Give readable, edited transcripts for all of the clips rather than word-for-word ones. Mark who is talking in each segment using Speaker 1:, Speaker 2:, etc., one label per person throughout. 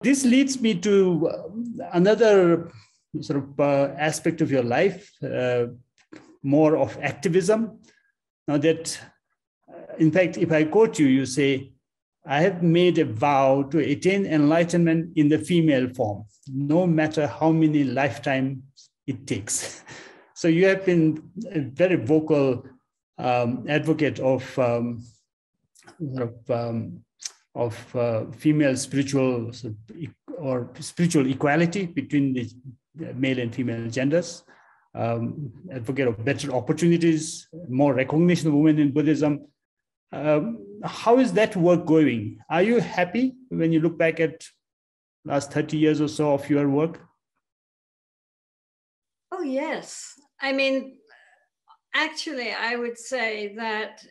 Speaker 1: This leads me to another sort of aspect of your life, more of activism. Now that, in fact, if I quote you, you say, I have made a vow to attain enlightenment in the female form, no matter how many lifetimes it takes. So you have been a very vocal advocate of female spiritual or spiritual equality between the male and female genders, advocate of better opportunities, more recognition of women in Buddhism. How is that work going? Are you happy when you look back at last 30 years or so of your work?
Speaker 2: Oh, yes. I mean, actually, I would say that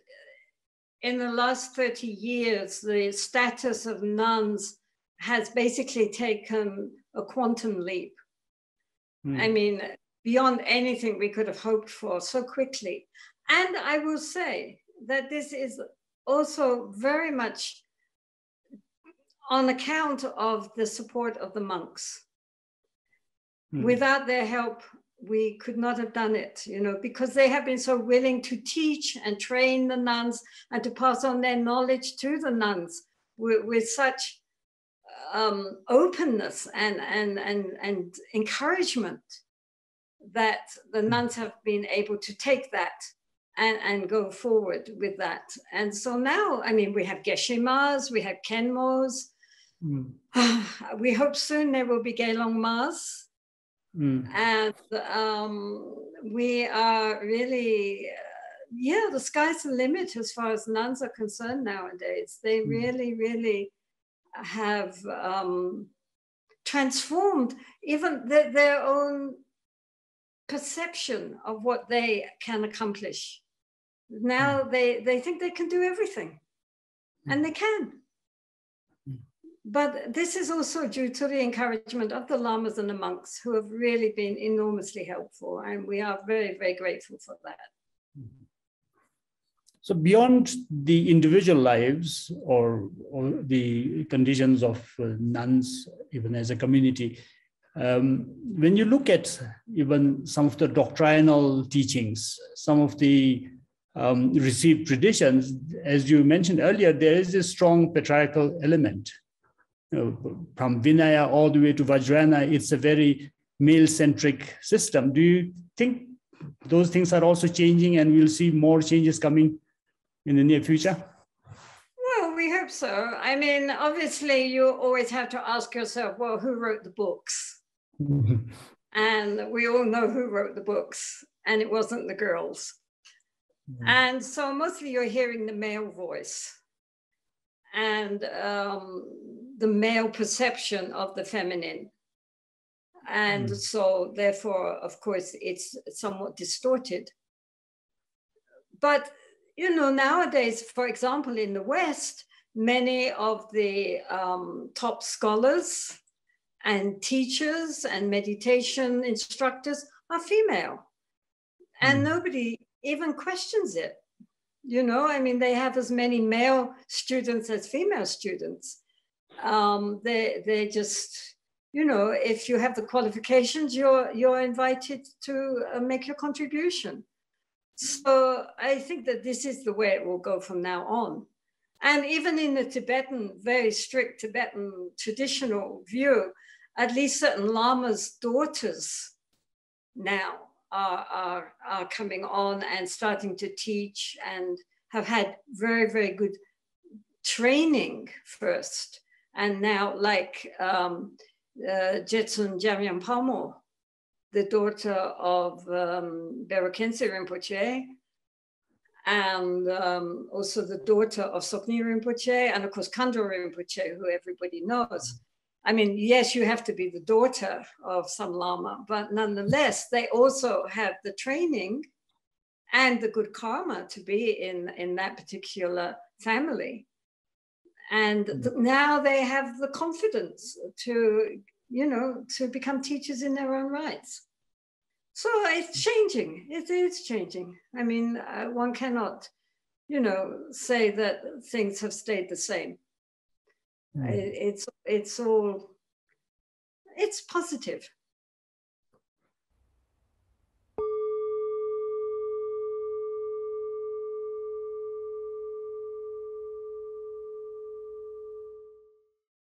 Speaker 2: in the last 30 years, the status of nuns has basically taken a quantum leap. I mean, beyond anything we could have hoped for so quickly. And I will say that this is also very much on account of the support of the monks. Without their help, we could not have done it, you know, because they have been so willing to teach and train the nuns and to pass on their knowledge to the nuns with such openness and encouragement that the nuns have been able to take that and go forward with that. And so now, I mean, we have Geshe-mas, we have Kenmos. We hope soon there will be Gelong Mas. And we are really, the sky's the limit as far as nuns are concerned nowadays. They really, really have transformed even their own perception of what they can accomplish. Now they think they can do everything, and they can. But this is also due to the encouragement of the lamas and the monks, who have really been enormously helpful, and we are very, very grateful for that.
Speaker 1: So beyond the individual lives or the conditions of nuns, even as a community, when you look at even some of the doctrinal teachings, some of the received traditions, as you mentioned earlier, there is a strong patriarchal element. From Vinaya all the way to Vajrayana, it's a very male-centric system. Do you think those things are also changing and we'll see more changes coming in the near future?
Speaker 2: Well, we hope so. I mean, obviously, you always have to ask yourself, well, who wrote the books? And we all know who wrote the books, and it wasn't the girls. And so mostly you're hearing the male voice and the male perception of the feminine. And so therefore, of course, it's somewhat distorted. But, you know, nowadays, for example, in the West, many of the top scholars and teachers and meditation instructors are female. And nobody even questions it. You know, I mean, they have as many male students as female students. They just, you know, if you have the qualifications, you're invited to make your contribution. So I think that this is the way it will go from now on. And even in the Tibetan, very strict Tibetan traditional view, at least certain lamas' daughters now are coming on and starting to teach and have had very, very good training first. And now, like Jetsunma Palmo, the daughter of Berokense Rinpoche, and also the daughter of Sokni Rinpoche, and of course Khandro Rinpoche, who everybody knows. I mean, yes, you have to be the daughter of some lama, but nonetheless, they also have the training and the good karma to be in that particular family. And now they have the confidence to, you know, to become teachers in their own rights. So it's changing. It is changing. I mean, one cannot, you know, say that things have stayed the same. It's all it's positive.